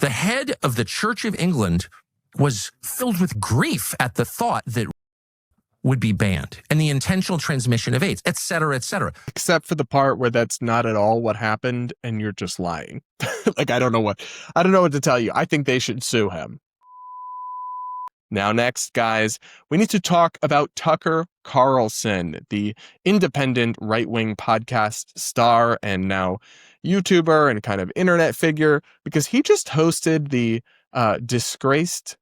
The head of the Church of England was filled with grief at the thought that would be banned and the intentional transmission of AIDS, et cetera, et cetera. Except for the part where that's not at all what happened and you're just lying. Like, I don't know what to tell you. I think they should sue him. Now, next, guys, we need to talk about Tucker Carlson, the independent right-wing podcast star and now YouTuber and kind of internet figure, because he just hosted the disgraced,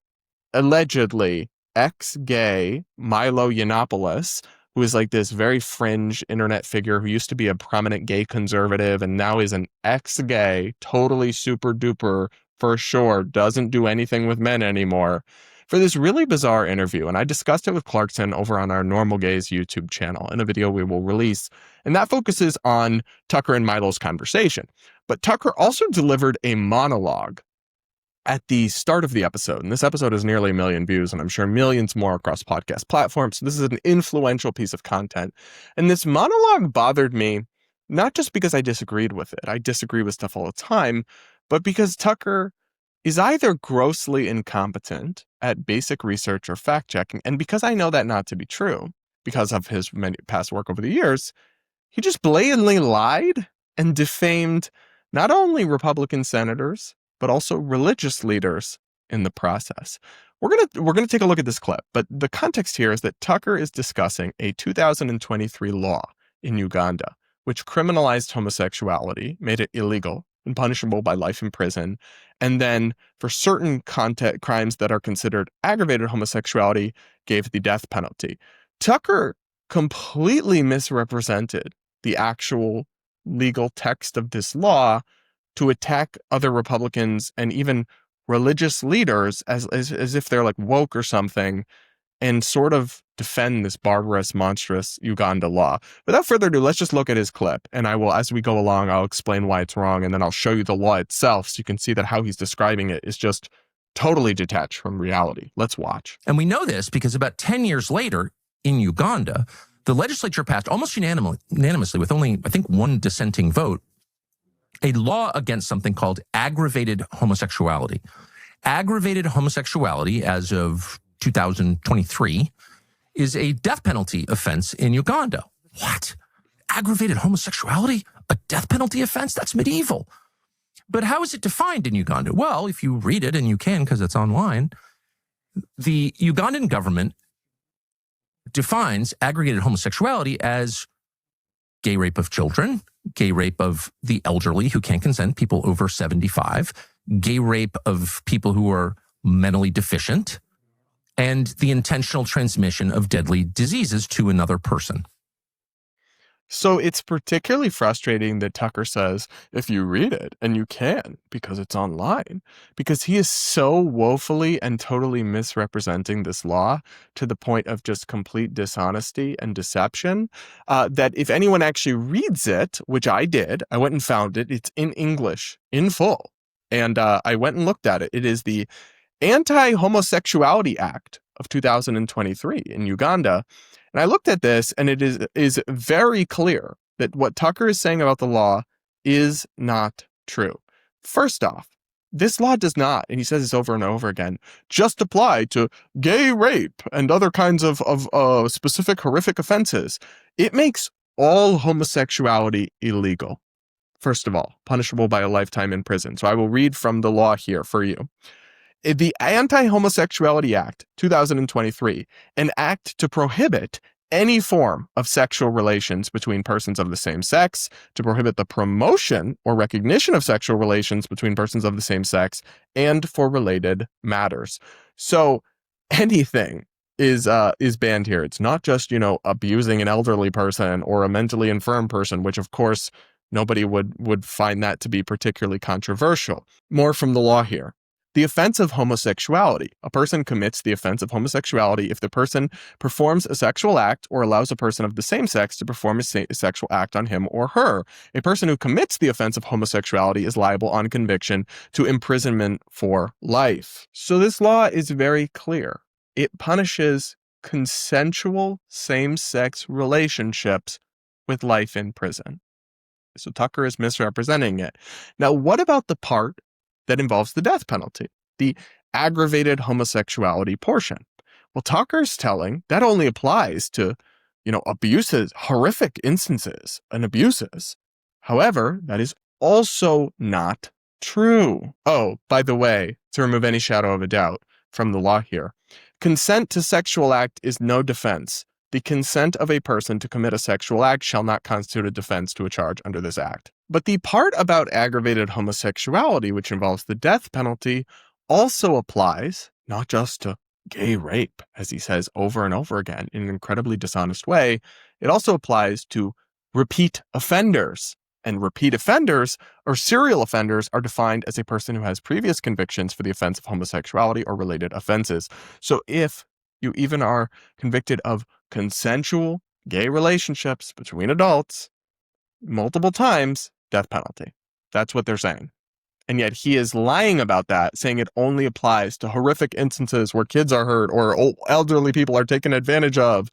allegedly ex-gay Milo Yiannopoulos, who is like this very fringe internet figure who used to be a prominent gay conservative and now is an ex-gay, totally super duper, for sure, doesn't do anything with men anymore, for this really bizarre interview. And I discussed it with Clarkson over on our Normal Gays YouTube channel in a video we will release. And that focuses on Tucker and Milo's conversation. But Tucker also delivered a monologue at the start of the episode. And this episode has nearly 1 million views, and I'm sure millions more across podcast platforms. So this is an influential piece of content. And this monologue bothered me, not just because I disagreed with it. I disagree with stuff all the time, but because Tucker is either grossly incompetent at basic research or fact-checking, and because I know that not to be true, because of his many past work over the years, he just blatantly lied and defamed not only Republican senators, but also religious leaders in the process. We're gonna take a look at this clip, but the context here is that Tucker is discussing a 2023 law in Uganda, which criminalized homosexuality, made it illegal and punishable by life in prison, and then for certain crimes that are considered aggravated homosexuality, gave the death penalty. Tucker completely misrepresented the actual legal text of this law to attack other Republicans and even religious leaders as if they're like woke or something, and sort of defend this barbarous, monstrous Uganda law. Without further ado, let's just look at his clip, and I will, as we go along, I'll explain why it's wrong, and then I'll show you the law itself so you can see that how he's describing it is just totally detached from reality. Let's watch. And we know this because about 10 years later in Uganda, the legislature passed almost unanimously with only, I think, one dissenting vote, a law against something called aggravated homosexuality. Aggravated homosexuality, as of 2023, is a death penalty offense in Uganda. What? Aggravated homosexuality? A death penalty offense? That's medieval. But how is it defined in Uganda? Well, if you read it, and you can because it's online, the Ugandan government defines aggravated homosexuality as gay rape of children, gay rape of the elderly who can't consent, people over 75, gay rape of people who are mentally deficient, and the intentional transmission of deadly diseases to another person. So it's particularly frustrating that Tucker says, if you read it, and you can, because it's online, because he is so woefully and totally misrepresenting this law to the point of just complete dishonesty and deception, that if anyone actually reads it, which I did, I went and found it, it's in English, in full, and I went and looked at it. It is the Anti-Homosexuality Act of 2023 in Uganda. And I looked at this, and it is very clear that what Tucker is saying about the law is not true. First off, this law does not, and he says this over and over again, just apply to gay rape and other kinds of specific horrific offenses. It makes all homosexuality illegal. First of all, punishable by a lifetime in prison. So I will read from the law here for you. The Anti-Homosexuality Act, 2023, an act to prohibit any form of sexual relations between persons of the same sex, to prohibit the promotion or recognition of sexual relations between persons of the same sex, and for related matters. So anything is banned here. It's not just, abusing an elderly person or a mentally infirm person, which of course nobody would find that to be particularly controversial. More from the law here. The offense of homosexuality. A person commits the offense of homosexuality if the person performs a sexual act or allows a person of the same sex to perform a sexual act on him or her. A person who commits the offense of homosexuality is liable on conviction to imprisonment for life. So this law is very clear. It punishes consensual same-sex relationships with life in prison. So Tucker is misrepresenting it. Now, what about the part that involves the death penalty, the aggravated homosexuality portion. Well, Tucker's telling that only applies to, abuses, horrific instances and abuses. However, that is also not true. Oh, by the way, to remove any shadow of a doubt from the law here, consent to sexual act is no defense. The consent of a person to commit a sexual act shall not constitute a defense to a charge under this act. But the part about aggravated homosexuality, which involves the death penalty, also applies not just to gay rape, as he says over and over again in an incredibly dishonest way. It also applies to repeat offenders. And repeat offenders or serial offenders are defined as a person who has previous convictions for the offense of homosexuality or related offenses. So if you even are convicted of consensual gay relationships between adults multiple times, death penalty. That's what they're saying. And yet he is lying about that, saying it only applies to horrific instances where kids are hurt or elderly people are taken advantage of.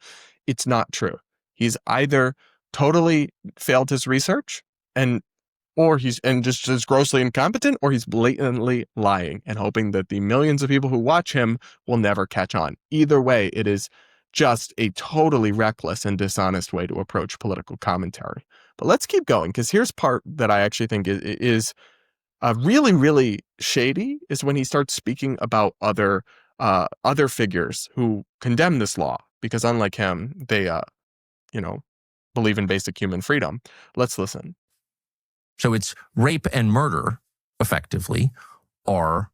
It's not true. He's either totally failed his research or he's just grossly incompetent, or he's blatantly lying and hoping that the millions of people who watch him will never catch on. Either way, it is just a totally reckless and dishonest way to approach political commentary. But let's keep going, because here's part that I actually think is really, really shady, is when he starts speaking about other figures who condemn this law, because unlike him, they believe in basic human freedom. Let's listen. So it's rape and murder, effectively, are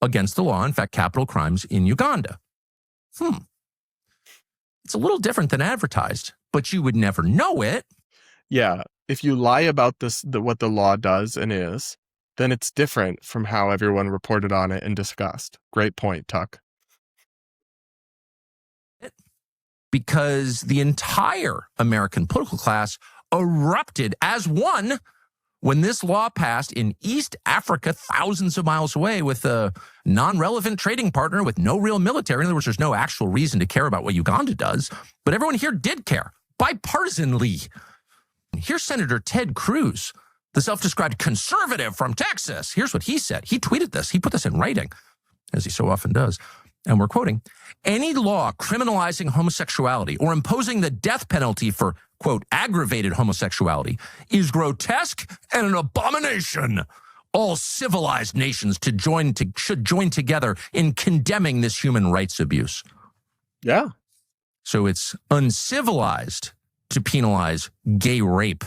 against the law. In fact, capital crimes in Uganda. It's a little different than advertised, but you would never know it. Yeah. If you lie about what the law does and is, then it's different from how everyone reported on it and discussed. Great point, Tuck. Because the entire American political class erupted as one when this law passed in East Africa, thousands of miles away, with a non-relevant trading partner with no real military. In other words, there's no actual reason to care about what Uganda does, but everyone here did care, bipartisanly. Here's Senator Ted Cruz, the self-described conservative from Texas. Here's what he said. He tweeted this. He put this in writing, as he so often does. And we're quoting, "Any law criminalizing homosexuality or imposing the death penalty for, quote, aggravated homosexuality is grotesque and an abomination. All civilized nations should join together in condemning this human rights abuse." Yeah. So it's uncivilized to penalize gay rape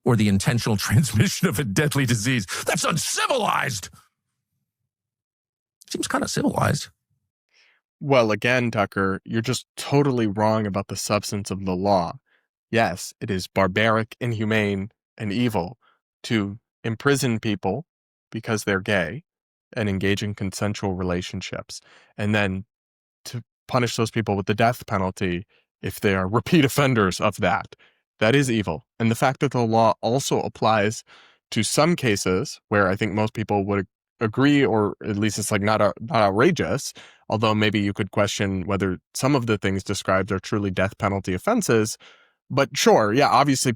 or the intentional transmission of a deadly disease. That's uncivilized. Seems kind of civilized. Well, again, Tucker, you're just totally wrong about the substance of the law. Yes, it is barbaric, inhumane, and evil to imprison people because they're gay and engage in consensual relationships, and then to punish those people with the death penalty if they are repeat offenders of that. That is evil. And the fact that the law also applies to some cases where I think most people would agree, or at least it's like not outrageous, although maybe you could question whether some of the things described are truly death penalty offenses. But sure, yeah, obviously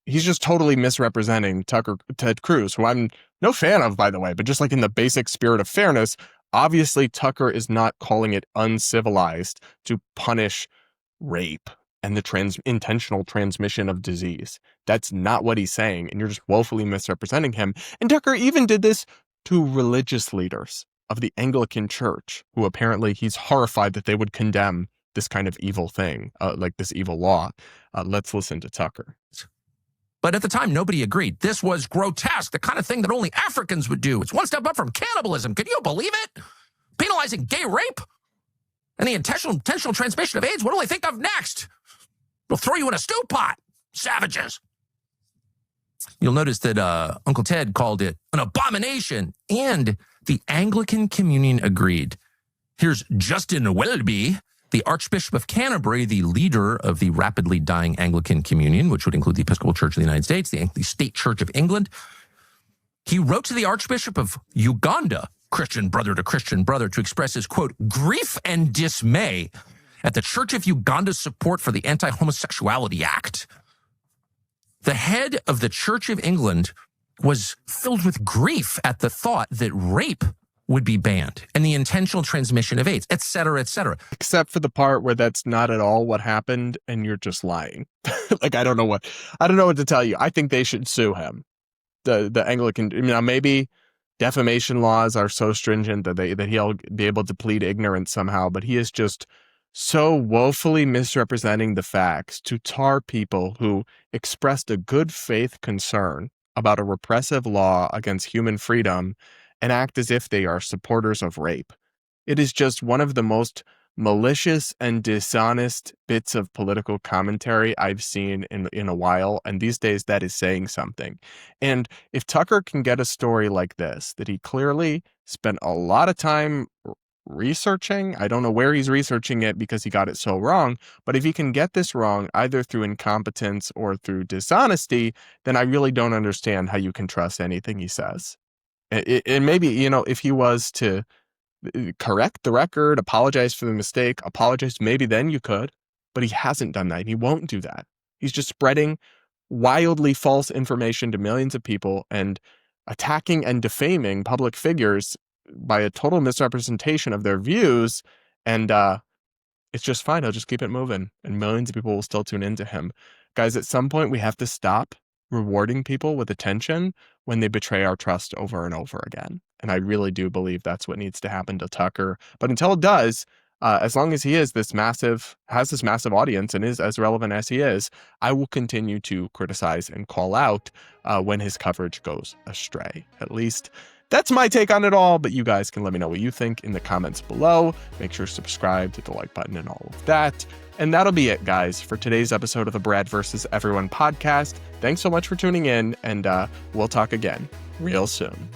he's just totally misrepresenting Ted Cruz, who I'm no fan of, by the way, but just like in the basic spirit of fairness, obviously Tucker is not calling it uncivilized to punish rape and the intentional transmission of disease. That's not what he's saying, and you're just woefully misrepresenting him. And Tucker even did this to religious leaders of the Anglican Church, who apparently he's horrified that they would condemn this kind of evil thing, like this evil law. Let's listen to Tucker. But at the time, nobody agreed. This was grotesque, the kind of thing that only Africans would do. It's one step up from cannibalism. Can you believe it? Penalizing gay rape and the intentional transmission of AIDS. What do they think of next? They'll throw you in a stew pot. Savages. You'll notice that Uncle Ted called it an abomination, and the Anglican Communion agreed. Here's Justin Welby, the Archbishop of Canterbury, the leader of the rapidly dying Anglican Communion, which would include the Episcopal Church of the United States, the State Church of England. He wrote to the Archbishop of Uganda, Christian brother to Christian brother, to express his, quote, grief and dismay at the Church of Uganda's support for the Anti-Homosexuality Act. The head of the Church of England was filled with grief at the thought that rape would be banned and the intentional transmission of AIDS, et cetera, et cetera. Except for the part where that's not at all what happened and you're just lying. Like, I don't know what to tell you. I think they should sue him. The Anglican, maybe defamation laws are so stringent that he'll be able to plead ignorance somehow, but he is just so woefully misrepresenting the facts to tar people who expressed a good faith concern about a repressive law against human freedom and act as if they are supporters of rape. It is just one of the most malicious and dishonest bits of political commentary I've seen in a while, and these days that is saying something. And if Tucker can get a story like this, that he clearly spent a lot of time researching, I don't know where he's researching it because he got it so wrong, but if he can get this wrong either through incompetence or through dishonesty, then I really don't understand how you can trust anything he says. And maybe, if he was to correct the record, apologize for the mistake, apologize, maybe then you could, but he hasn't done that. And he won't do that. He's just spreading wildly false information to millions of people and attacking and defaming public figures by a total misrepresentation of their views. And it's just fine. He'll just keep it moving and millions of people will still tune into him. Guys, at some point we have to stop rewarding people with attention when they betray our trust over and over again. And I really do believe that's what needs to happen to Tucker. But until it does, as long as he has this massive audience and is as relevant as he is, I will continue to criticize and call out when his coverage goes astray. At least that's my take on it all, but you guys can let me know what you think in the comments below. Make sure to subscribe, hit the like button and all of that. And that'll be it, guys, for today's episode of the Brad vs. Everyone podcast. Thanks so much for tuning in, and we'll talk again real soon.